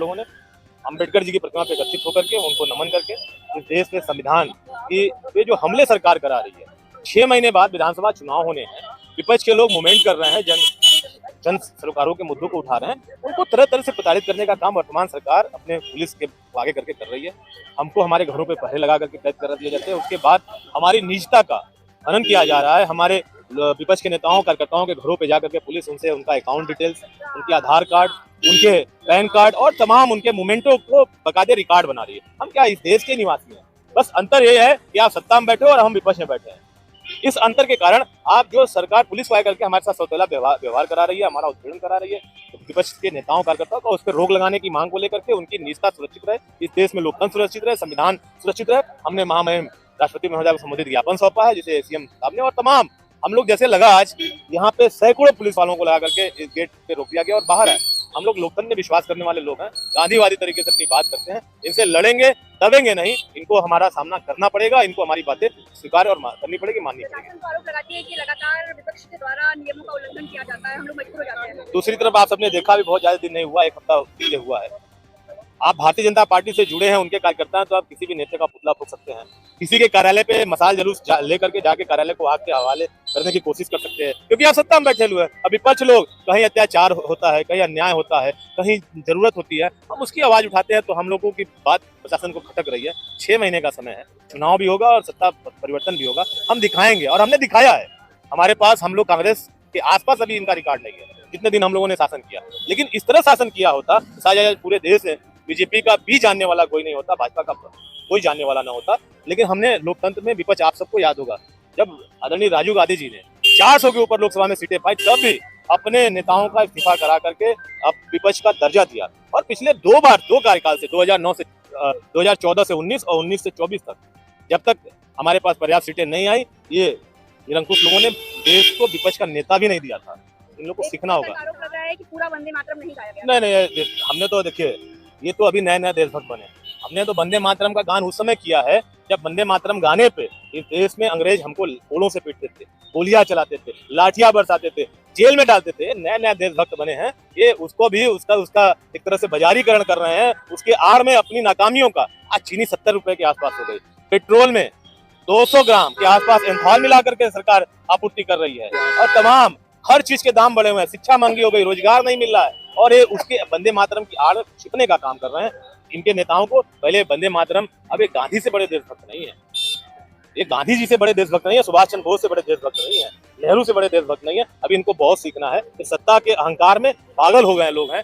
लोगों ने अम्बेडकर जी की प्रतिमा पे एकत्रित होकर के उनको नमन करके इस देश में संविधान की ये जो हमले सरकार करा रही है, 6 महीने बाद विधानसभा चुनाव होने हैं, विपक्ष के लोग मूवमेंट कर रहे हैं, जन सरोकारों के मुद्दों को उठा रहे हैं, उनको तरह तरह से प्रताड़ित करने का काम वर्तमान सरकार अपने पुलिस के आगे करके कर रही है। हमको हमारे घरों पे पहरे लगा करके कैद कर दिए जाते हैं। उसके बाद हमारी निजता का हनन किया जा रहा है। हमारे विपक्ष के नेताओं कार्यकर्ताओं के घरों पे जाकर के पुलिस उनसे उनका अकाउंट डिटेल्स, उनके आधार कार्ड, उनके पैन कार्ड और तमाम उनके मोमेंटों को बकायदे रिकॉर्ड बना रही है। हम क्या इस देश के निवासी हैं? बस अंतर ये है कि आप सत्ता में बैठे हो और हम विपक्ष में बैठे हैं। इस अंतर के कारण आप जो सरकार पुलिस को आकर के हमारे साथ सौतेला व्यवहार करा रही है, हमारा उत्पीड़न करा रही है, तो विपक्ष के नेताओं कार्यकर्ताओं को उस पर रोक लगाने की मांग को लेकर के उनकी निजता सुरक्षित रहे, इस देश में लोकतंत्र सुरक्षित रहे, संविधान सुरक्षित रहे। हमने महामहिम राष्ट्रपति महोदय को संबोधित ज्ञापन सौंपा है, जिसे सीएम साहब ने और तमाम हम लोग जैसे लगा आज यहाँ पे सैकड़ों पुलिस वालों को लगा करके इस गेट पे रोक दिया गया और बाहर है। हम लोग लोकतंत्र में विश्वास करने वाले लोग हैं, गांधीवादी तरीके से अपनी बात करते हैं, इनसे लड़ेंगे दबेंगे नहीं, इनको हमारा सामना करना पड़ेगा, इनको हमारी बातें स्वीकार और करनी पड़ेगी, माननी पड़ेगी। आरोप लगाती है कि लगातार विपक्ष के द्वारा नियमों का उल्लंघन किया जाता है, हम लोग मजबूर हो जाते हैं। दूसरी तरफ आप सबने देखा भी बहुत ज्यादा दिन नहीं हुआ, 1 हफ्ता पीछे हुआ है। आप भारतीय जनता पार्टी से जुड़े हैं, उनके कार्यकर्ता हैं, तो आप किसी भी नेता का पुतला फूंक सकते हैं, किसी के कार्यालय पे मसाल जुलूस लेकर के जाके कार्यालय को आग के हवाले करने की कोशिश कर सकते हैं, क्योंकि आप सत्ता में बैठे हुए हैं। अब विपक्ष लोग कहीं अत्याचार होता है, कहीं अन्याय होता है, कहीं जरूरत होती है, हम उसकी आवाज उठाते हैं। तो हम लोगों की बात प्रशासन को खटक रही है। 6 महीने का समय है, चुनाव भी होगा और सत्ता परिवर्तन भी होगा, हम दिखाएंगे और हमने दिखाया है। हमारे पास हम लोग कांग्रेस के आसपास अभी इनका रिकॉर्ड नहीं है, जितने दिन हम लोगों ने शासन किया, लेकिन इस तरह शासन किया होता शायद पूरे देश में बीजेपी का भी जानने वाला कोई नहीं होता, भाजपा का कोई जानने वाला ना होता। लेकिन हमने लोकतंत्र में विपक्ष, आप सबको याद होगा, जब आदरणीय राजीव गांधी जी ने 400 के ऊपर लोकसभा में सीटें पाई, तब भी अपने नेताओं का इस्तीफा करा करके अब विपक्ष का दर्जा दिया। और पिछले 2 कार्यकाल से 2009 से 2014 से 19 और 19 से 24 तक, जब तक हमारे पास पर्याप्त सीटें नहीं आई, ये निरंकुश लोगों ने देश को विपक्ष का नेता भी नहीं दिया था। इन लोगों को सीखना होगा। आरोप लग रहा है कि पूरा वंदे मातरम नहीं गाया गया। नहीं, हमने तो देखिए, ये तो अभी नए नए देशभक्त बने। हमने तो वंदे मातरम का गान उस समय किया है जब वंदे मातरम गाने पे इस देश में अंग्रेज हमको कोड़ों से पीटते थे, गोलियां चलाते थे, लाठियां बरसाते थे, जेल में डालते थे। नए नए देशभक्त बने हैं, ये उसको भी उसका एक तरह से बाजारीकरण कर रहे हैं। उसके आड़ में अपनी नाकामियों का, आज चीनी 70 रुपए के आसपास हो गई, पेट्रोल में 200 ग्राम के आसपास एंथॉल मिला करके सरकार आपूर्ति कर रही है, और तमाम हर चीज के दाम बढ़े हुए हैं, शिक्षा महंगी हो गई, रोजगार नहीं मिल रहा है, और ये उसके वंदे मातरम की आड़ छिपने का काम कर रहे हैं। इनके नेताओं को पहले वंदे मातरम, अब एक गांधी से बड़े देशभक्त नहीं है, ये गांधी जी से बड़े देशभक्त नहीं है, सुभाष चंद्र बोस से बड़े देशभक्त नहीं है, नेहरू से बड़े देशभक्त नहीं है। अभी इनको बहुत सीखना है कि सत्ता के अहंकार में पागल हो गए लोग हैं।